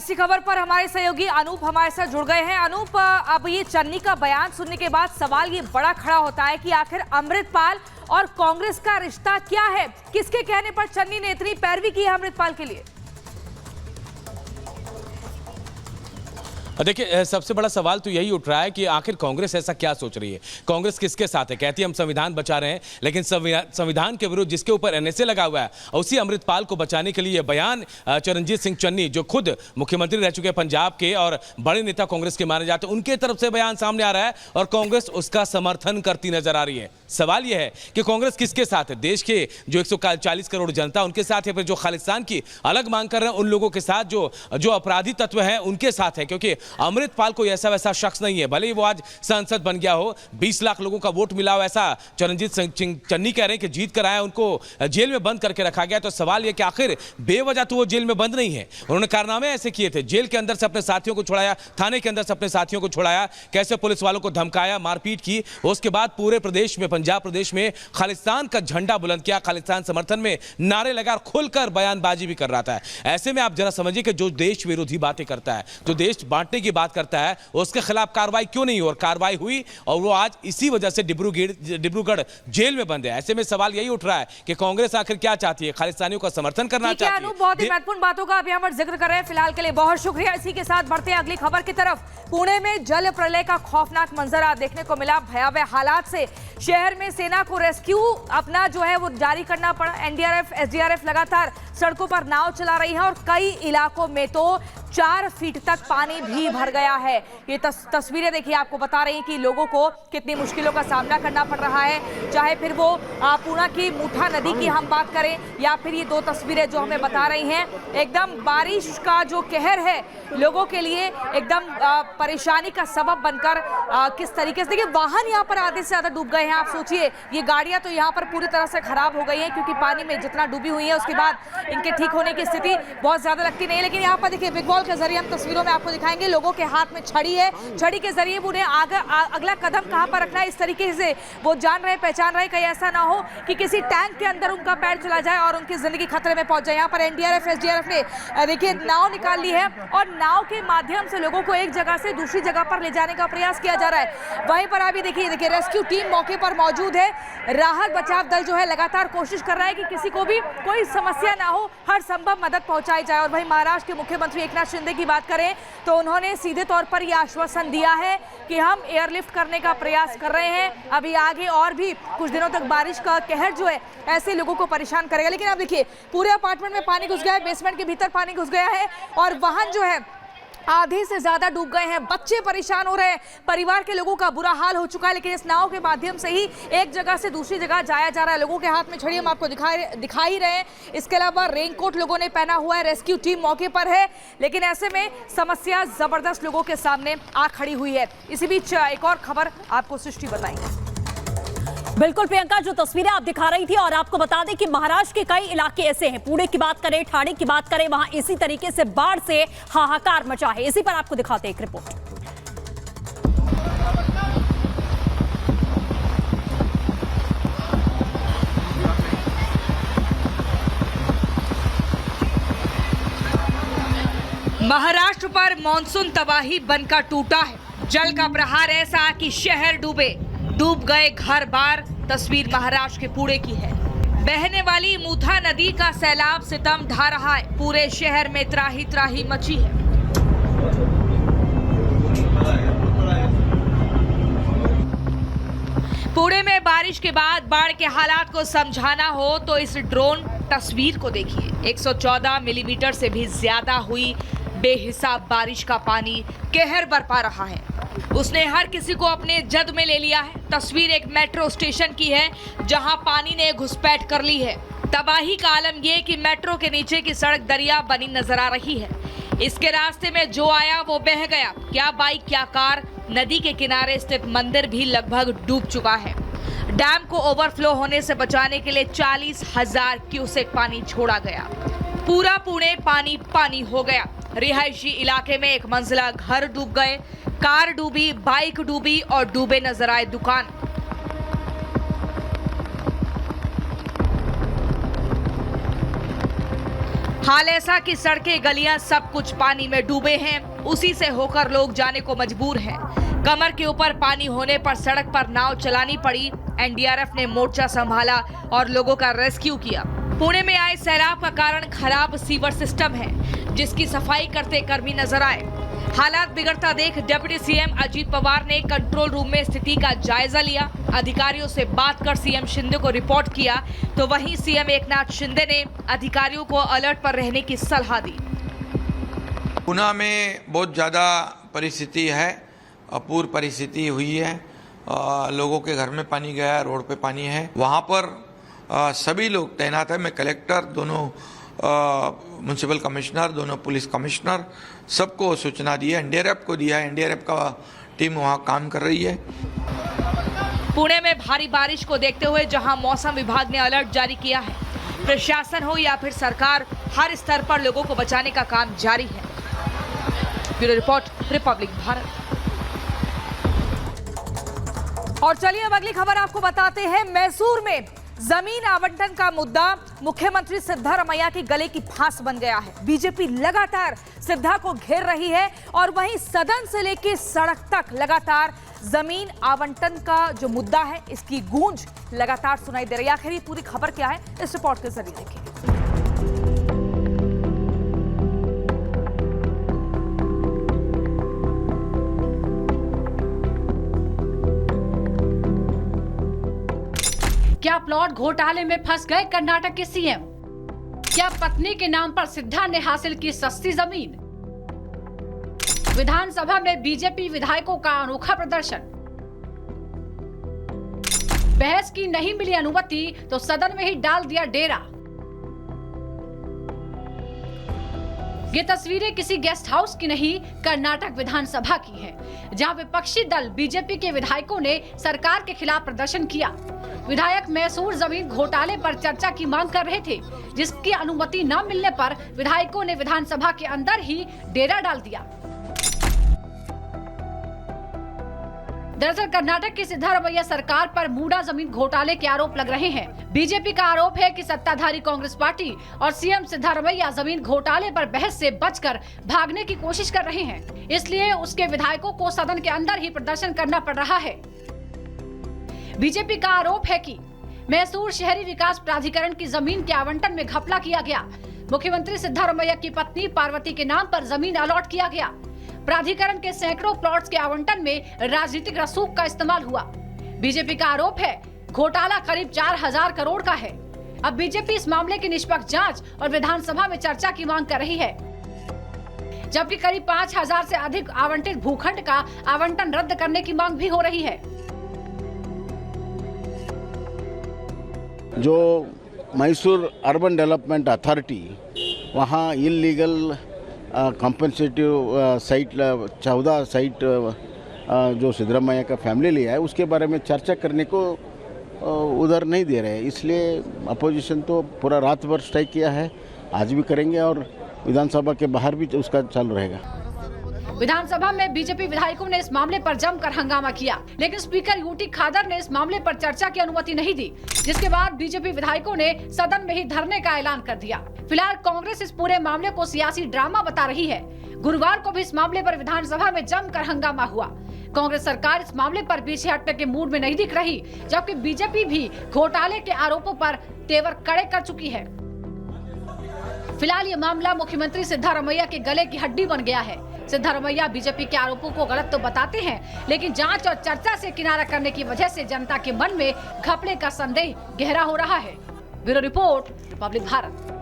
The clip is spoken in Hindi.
इसी खबर पर हमारे सहयोगी अनूप हमारे साथ जुड़ गए हैं। अनूप, अब ये चन्नी का बयान सुनने के बाद सवाल ये बड़ा खड़ा होता है कि आखिर अमृतपाल और कांग्रेस का रिश्ता क्या है? किसके कहने पर चन्नी ने इतनी पैरवी की है अमृतपाल के लिए? देखिए, सबसे बड़ा सवाल तो यही उठ रहा है कि आखिर कांग्रेस ऐसा क्या सोच रही है। कांग्रेस किसके साथ है? कहती है हम संविधान बचा रहे हैं, लेकिन संविधान के विरुद्ध जिसके ऊपर एनएसए लगा हुआ है, उसी अमृतपाल को बचाने के लिए यह बयान चरणजीत सिंह चन्नी, जो खुद मुख्यमंत्री रह चुके हैं पंजाब के और बड़े नेता कांग्रेस के माने जाते हैं, उनके तरफ से बयान सामने आ रहा है और कांग्रेस उसका समर्थन करती नजर आ रही है। सवाल यह है कि कांग्रेस किसके साथ है? देश के जो 140 करोड़ जनता उनके साथ है, फिर जो खालिस्तान की अलग मांग कर रहे हैं उन लोगों के साथ, जो अपराधी तत्व हैं उनके साथ है। क्योंकि अमृतपाल कोई ऐसा वैसा शख्स नहीं है, भले ही वो आज सांसद बन गया हो, 20 लाख लोगों का वोट मिला हो, ऐसा चरणजीत सिंह चन्नी कह रहे हैं कि जीत कर आया, उनको जेल में बंद करके रखा गया। तो सवाल यह कि आखिर बेवजह तो वो जेल में बंद नहीं है, उन्होंने कारनामे ऐसे किए थे, जेल के अंदर से अपने साथियों को छुड़ाया, थाने के अंदर से अपने साथियों को छुड़ाया, कैसे पुलिस वालों को धमकाया, मारपीट की, उसके बाद पूरे प्रदेश में, पंजाब प्रदेश में खालिस्तान का झंडा बुलंद किया, खालिस्तान समर्थन में नारे लगा, खुलकर बयानबाजी भी कर रहा था। ऐसे में आप जरा समझिए कि जो देश विरोधी बातें करता है, जो देश बांटने की बात करता है, उसके खिलाफ कार्रवाई क्यों नहीं हुई? और कार्रवाई हुई और वो आज इसी वजह से डिब्रूगढ़ जेल में बंद है। ऐसे में सवाल यही उठ रहा है कि कांग्रेस आखिर क्या चाहती है? खालिस्तानियों का समर्थन करना चाहती है? बहुत ही महत्वपूर्ण बातों का अभी हम जिक्र कर रहे हैं। फिलहाल के लिए बहुत शुक्रिया। इसी के साथ बढ़ते हैं अगली खबर की तरफ। पुणे में जल प्रलय का खौफनाक मंजर देखने को मिला। भयावह हालात से शहर में सेना को रेस्क्यू अपना जो है वो जारी करना पड़ा। एनडीआरएफ, एसडीआरएफ लगातार सड़कों पर नाव चला रही है और कई इलाकों में तो 4 फीट तक पानी भी भर गया है। ये तस्वीरें देखिए, आपको बता रही हैं कि लोगों को कितनी मुश्किलों का सामना करना पड़ रहा है। चाहे फिर वो पूना की मुठा नदी की हम बात करें या फिर ये 2 तस्वीरें जो हमें बता रही हैं, एकदम बारिश का जो कहर है लोगों के लिए एकदम परेशानी का सबब बनकर किस तरीके से, देखिए वाहन यहाँ पर आधे से ज्यादा डूब गए हैं। आप सोचिए, ये गाड़ियां तो यहाँ पर पूरी तरह से खराब हो गई हैं क्योंकि पानी में जितना डूबी हुई है उसके बाद इनके ठीक होने की स्थिति बहुत ज्यादा लगती नहीं है। लेकिन यहाँ पर देखिए, बिग बॉल के जरिए हम तस्वीरों में आपको दिखाएंगे, लोगों के हाथ में छड़ी है, छड़ी के जरिए उन्हें अगला कदम कहां पर रखना है इस तरीके से वो जान रहे, पहचान रहे, कहीं ऐसा ना हो कि किसी टैंक के अंदर उनका पैर चला जाए और उनकी जिंदगी खतरे में पहुंच जाए। यहाँ पर एनडीआरएफ, एसडीआरएफ ने देखिए नाव निकाल ली है और नाव के माध्यम से लोगों को एक जगह से दूसरी जगह पर ले जाने का प्रयास किया जा रहा है। वहीं पर अभी देखिए रेस्क्यू टीम मौके पर मौजूद है। राहत बचाव दल जो है लगातार कोशिश कर रहा है कि किसी को भी कोई समस्या ना हो, हर संभव मदद पहुंचाई जाए। और वहीं महाराष्ट्र के मुख्यमंत्री एकनाथ शिंदे की बात करें तो उन्होंने सीधे तौर पर यह आश्वासन दिया है कि हम एयरलिफ्ट करने का प्रयास कर रहे हैं। अभी आगे और भी कुछ दिनों तक बारिश का कहर जो है ऐसे लोगों को परेशान करेगा। लेकिन अब देखिए, पूरे अपार्टमेंट में पानी घुस गया है, बेसमेंट के भीतर पानी घुस गया है और वाहन जो है आधे से ज्यादा डूब गए हैं। बच्चे परेशान हो रहे हैं, परिवार के लोगों का बुरा हाल हो चुका है। लेकिन इस नाव के माध्यम से ही एक जगह से दूसरी जगह जाया जा रहा है। लोगों के हाथ में छड़ी हम आपको दिखा ही रहे हैं। इसके अलावा रेनकोट लोगों ने पहना हुआ है। रेस्क्यू टीम मौके पर है, लेकिन ऐसे में समस्या जबरदस्त लोगों के सामने आ खड़ी हुई है। इसी बीच एक और खबर आपको सृष्टि बताएंगे। बिल्कुल प्रियंका, जो तस्वीरें आप दिखा रही थी, और आपको बता दें कि महाराष्ट्र के कई इलाके ऐसे हैं, पुणे की बात करें, ठाणे की बात करें, वहां इसी तरीके से बाढ़ से हाहाकार मचा है। इसी पर आपको दिखाते हैं एक रिपोर्ट। महाराष्ट्र पर मानसून तबाही बनकर टूटा है। जल का प्रहार ऐसा कि शहर डूब गए घर बार। तस्वीर महाराष्ट्र के पुणे की है। बहने वाली मुठा नदी का सैलाब सितम ढा रहा है। पूरे शहर में त्राही त्राही मची है। पुणे में बारिश के बाद बाढ़ के हालात को समझाना हो तो इस ड्रोन तस्वीर को देखिए। 114 मिलीमीटर से भी ज्यादा हुई बेहिसाब बारिश का पानी कहर बरपा रहा है। उसने हर किसी को अपने जद में ले लिया है। तस्वीर एक मेट्रो स्टेशन की है जहां पानी ने घुसपैठ कर ली है। तबाही का आलम यह कि मेट्रो के नीचे की सड़क दरिया बनी नजर आ रही है। इसके रास्ते में जो आया वो बह गया। क्या बाइक, क्या कार। नदी के किनारे स्थित मंदिर भी लगभग डूब चुका है। डैम को ओवरफ्लो होने से बचाने के लिए 40,000 क्यूसेक पानी छोड़ा गया। पूरा पुणे पानी पानी हो गया। रिहायशी इलाके में एक मंजिला घर डूब गए, कार डूबी, बाइक डूबी और डूबे नजर आए दुकान। हाल ऐसा कि सड़कें गलियां सब कुछ पानी में डूबे हैं, उसी से होकर लोग जाने को मजबूर हैं। कमर के ऊपर पानी होने पर सड़क पर नाव चलानी पड़ी। एनडीआरएफ ने मोर्चा संभाला और लोगों का रेस्क्यू किया। पुणे में आए सैलाब का कारण खराब सीवर सिस्टम है, जिसकी सफाई करते कर्मी नजर आए। हालात बिगड़ता देख डिप्टी सीएम अजीत पवार ने कंट्रोल रूम में स्थिति का जायजा लिया। अधिकारियों से बात कर सीएम शिंदे को रिपोर्ट किया, तो वहीं सीएम एकनाथ शिंदे ने अधिकारियों को अलर्ट पर रहने की सलाह दी। पुणे में बहुत ज़्यादा परिस्थिति है, अपूर्व परिस्थिति हुई है। लोगों के घर में पानी गया, रोड पे पानी है। वहाँ पर सभी लोग तैनात है। मैं कलेक्टर, दोनों म्युनिसिपल कमिश्नर, दोनों पुलिस कमिश्नर, सबको सूचना दी है। एनडीआरएफ को दिया है। एनडीआरएफ का टीम वहाँ काम कर रही है। पुणे में भारी बारिश को देखते हुए जहां मौसम विभाग ने अलर्ट जारी kiya है, प्रशासन हो या फिर सरकार, हर स्तर पर लोगों को बचाने का काम जारी है। Bureau report, Republic Bharat. और चलिए अब अगली खबर आपको बताते हैं। मैसूर में जमीन आवंटन का मुद्दा मुख्यमंत्री सिद्धारमैया के गले की फांस बन गया है। बीजेपी लगातार सिद्धा को घेर रही है और वहीं सदन से लेकर सड़क तक लगातार जमीन आवंटन का जो मुद्दा है, इसकी गूंज लगातार सुनाई दे रही है। आखिर ये पूरी खबर क्या है, इस रिपोर्ट के जरिए देखिए। क्या प्लॉट घोटाले में फंस गए कर्नाटक के सीएम? क्या पत्नी के नाम पर सिद्धा ने हासिल की सस्ती जमीन? विधानसभा में बीजेपी विधायकों का अनोखा प्रदर्शन। बहस की नहीं मिली अनुमति तो सदन में ही डाल दिया डेरा। ये तस्वीरें किसी गेस्ट हाउस की नहीं, कर्नाटक विधानसभा की हैं, जहां विपक्षी दल बीजेपी के विधायकों ने सरकार के खिलाफ प्रदर्शन किया। विधायक मैसूर जमीन घोटाले पर चर्चा की मांग कर रहे थे, जिसकी अनुमति न मिलने पर विधायकों ने विधानसभा के अंदर ही डेरा डाल दिया। दरअसल कर्नाटक की सिद्धारमैया सरकार पर मूडा जमीन घोटाले के आरोप लग रहे हैं। बीजेपी का आरोप है कि सत्ताधारी कांग्रेस पार्टी और सीएम सिद्धारमैया जमीन घोटाले पर बहस से बचकर भागने की कोशिश कर रहे हैं, इसलिए उसके विधायकों को सदन के अंदर ही प्रदर्शन करना पड़ रहा है। बीजेपी का आरोप है कि मैसूर शहरी विकास प्राधिकरण की जमीन के आवंटन में घपला किया गया। मुख्यमंत्री सिद्धारमैया की पत्नी पार्वती के नाम पर जमीन अलॉट किया गया। प्राधिकरण के सैकड़ों प्लॉट्स के आवंटन में राजनीतिक रसूख का इस्तेमाल हुआ। बीजेपी का आरोप है घोटाला करीब 4000 करोड़ का है। अब बीजेपी इस मामले की निष्पक्ष जांच और विधानसभा में चर्चा की मांग कर रही है, जबकि करीब 5000 से अधिक आवंटित भूखंड का आवंटन रद्द करने की मांग भी हो रही है। जो मैसूर अर्बन डेवलपमेंट अथॉरिटी वहाँ इलीगल कॉम्पनसेटिव साइट 14 साइट जो सिद्धरामैया का फैमिली लिया है, उसके बारे में चर्चा करने को उधर नहीं दे रहे हैं। इसलिए अपोजिशन तो पूरा रात भर स्ट्राइक किया है, आज भी करेंगे और विधानसभा के बाहर भी उसका चालू रहेगा। विधानसभा में बीजेपी विधायकों ने इस मामले पर जमकर हंगामा किया, लेकिन स्पीकर यूटी खादर ने इस मामले पर चर्चा की अनुमति नहीं दी, जिसके बाद बीजेपी विधायकों ने सदन में ही धरने का ऐलान कर दिया। फिलहाल कांग्रेस इस पूरे मामले को सियासी ड्रामा बता रही है। गुरुवार को भी इस मामले पर विधानसभा में जमकर हंगामा हुआ। कांग्रेस सरकार इस मामले पर पीछे हटने के मूड में नहीं दिख रही, जबकि बीजेपी भी घोटाले के आरोपों पर तेवर कड़े कर चुकी है। फिलहाल ये मामला मुख्यमंत्री सिद्धारमैया के गले की हड्डी बन गया है। सिद्धारमैया बीजेपी के आरोपों को गलत तो बताते हैं, लेकिन जांच और चर्चा से किनारा करने की वजह से जनता के मन में घपले का संदेह गहरा हो रहा है। Bureau report, Republic Bharat.